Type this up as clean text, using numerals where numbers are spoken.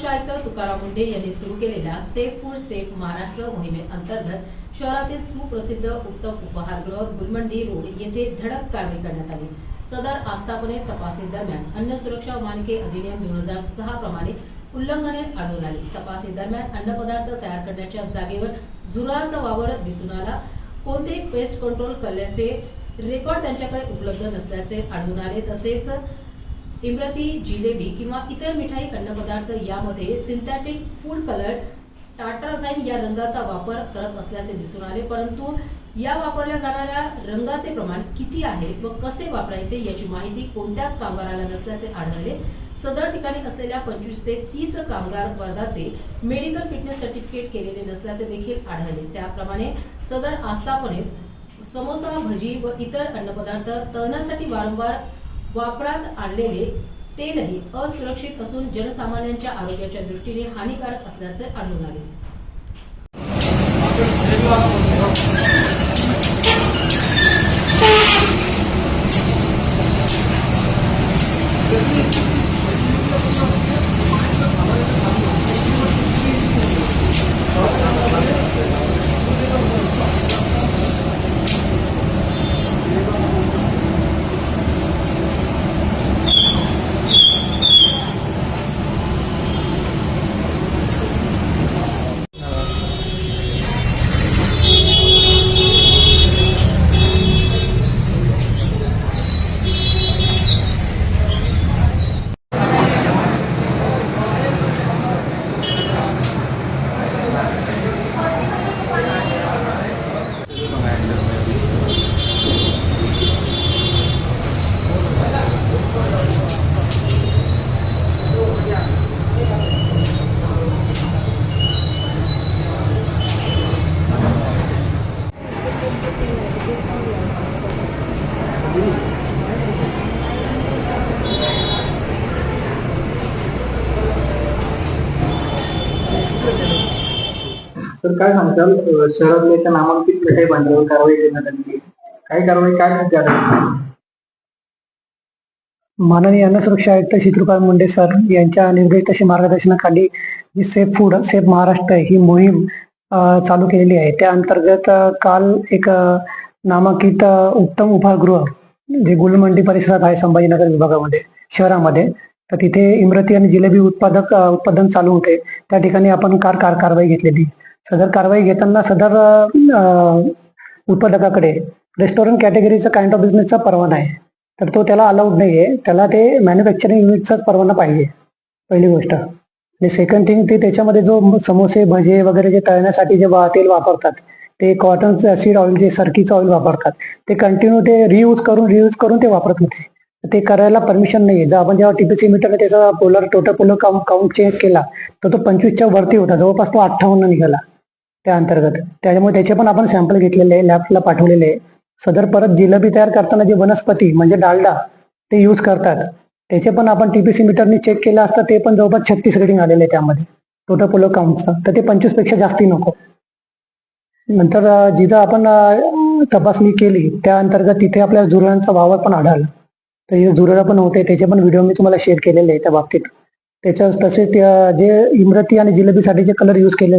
सुरक्षा आयुक्त तुकाराम मुंढे यांनी सुरू केलेल्या सेफ फूड सेफ महाराष्ट्र मोहिमेअंतर्गत शहरातील सुप्रसिद्ध उत्तम उपहारगृह गुलमंडी रोड येथे धडक कारवाई करण्यात आली। सदर आस्थापने तपासणी दरम्यान अन्न सुरक्षा मानके अधिनियम 2006 प्रमाणे उल्लंघने आढळून आली। तपासणी दरम्यान अन्न पदार्थ तयार करण्याच्या जागेवर झुरळांचा वावर दिसून आला। कोणतेही पेस्ट कंट्रोल करण्याचे रेकॉर्ड त्यांच्याकडे उपलब्ध नसल्याचे आढळून आले। तसेच इमरती, जिलेबी किंवा इतर मिठाई अन्नपदार्थ यामध्ये सिंथेटिक फूड कलर टार्टाराझाईन या रंगाचा वापर करत असल्याचे दिसून आले। परंतु या वापरल्या जाणाऱ्या रंगाचे प्रमाण किती आहे व कसे वापरायचे याची माहिती कोणत्याच कामगाराला नसल्याचे आढळले। सदर ठिकाणी असलेल्या 25 ते 30 कामगार वर्गाचे मेडिकल फिटनेस सर्टिफिकेट केलेले नसल्याचे देखील आढळले। त्याप्रमाणे सदर आस्थापनेत समोसा, भजी व इतर अन्नपदार्थ तळण्यासाठी वारंवार वापरात आणलेले तेलही असुरक्षित असून जनसामान्यांच्या आरोग्याच्या दृष्टीने हानिकारक असल्याचे आढळून आले। तर काय सांगताल शहरातल्या एका नामांकित मिठाई भांडवल कारवाई करण्यात आली, काय कारवाई काय मुद्दे आढळले? माननीय अन्न सुरक्षा आयुक्त श्री तुकाराम मुंढे सर यांच्या निर्देश तशी मार्गदर्शनाखाली जी सेफ फूड सेफ महाराष्ट्र ही मोहीम चालू केलेली आहे। त्या अंतर्गत काल एक नामांकित उत्तम उपहारगृह जे गुलमंडी परिसरात आहे संभाजीनगर विभागामध्ये शहरामध्ये, तर तिथे इमरती आणि जिलेबी उत्पादन चालू होते। त्या ठिकाणी आपण कारवाई घेतलेली। सदर कारवाई घेताना सदर उत्पादकाकडे रेस्टॉरंट कॅटेगरीचा काइंड ऑफ बिझनेसचा परवाना आहे, तर तो त्याला अलाउड नाहीये, त्याला ते मॅन्युफॅक्चरिंग युनिटचाच परवाना पाहिजे, पहिली गोष्ट। आणि सेकंड थिंग, ते त्याच्यामध्ये जो समोसे, भजे वगैरे जे तळण्यासाठी जे तेल वापरतात ते कॉटन सीड ऑइल, जे सरकीचं ऑइल वापरतात, ते कंटिन्यू ते रियूज करून ते वापरत होते। ते करायला परमिशन नाहीये। जर आपण जेव्हा टीपीसी मीटरने त्याचा टोटल पोलर काउंट चेक केला तर तो 25च्या वरती होता, जवळपास तो 58 निघाला त्या अंतर्गत। त्याच्यामुळे त्याचे पण आपण सॅम्पल घेतलेले, लॅबला पाठवलेले आहे। सदर परत जिलेबी तयार करताना जे वनस्पती म्हणजे डालडा ते यूज करतात, त्याचे पण आपण टीपीसी मीटरने चेक केलं असतं, ते पण जवळपास 36 रेटिंग आलेले आहे त्यामध्ये टोटल पोलर काउंटचं, तर ते 25 पेक्षा जास्ती नको। नंतर जिथं आपण तपासणी केली त्या अंतर्गत तिथे आपल्या झुरळांचा वावर पण आढळला, तर हे झुरळ पण होते, त्याचे पण व्हिडिओ मी तुम्हाला शेअर केलेले आहे त्या बाबतीत। तसेच जे इमरती आणि जिलेबीसाठी जे कलर यूज केले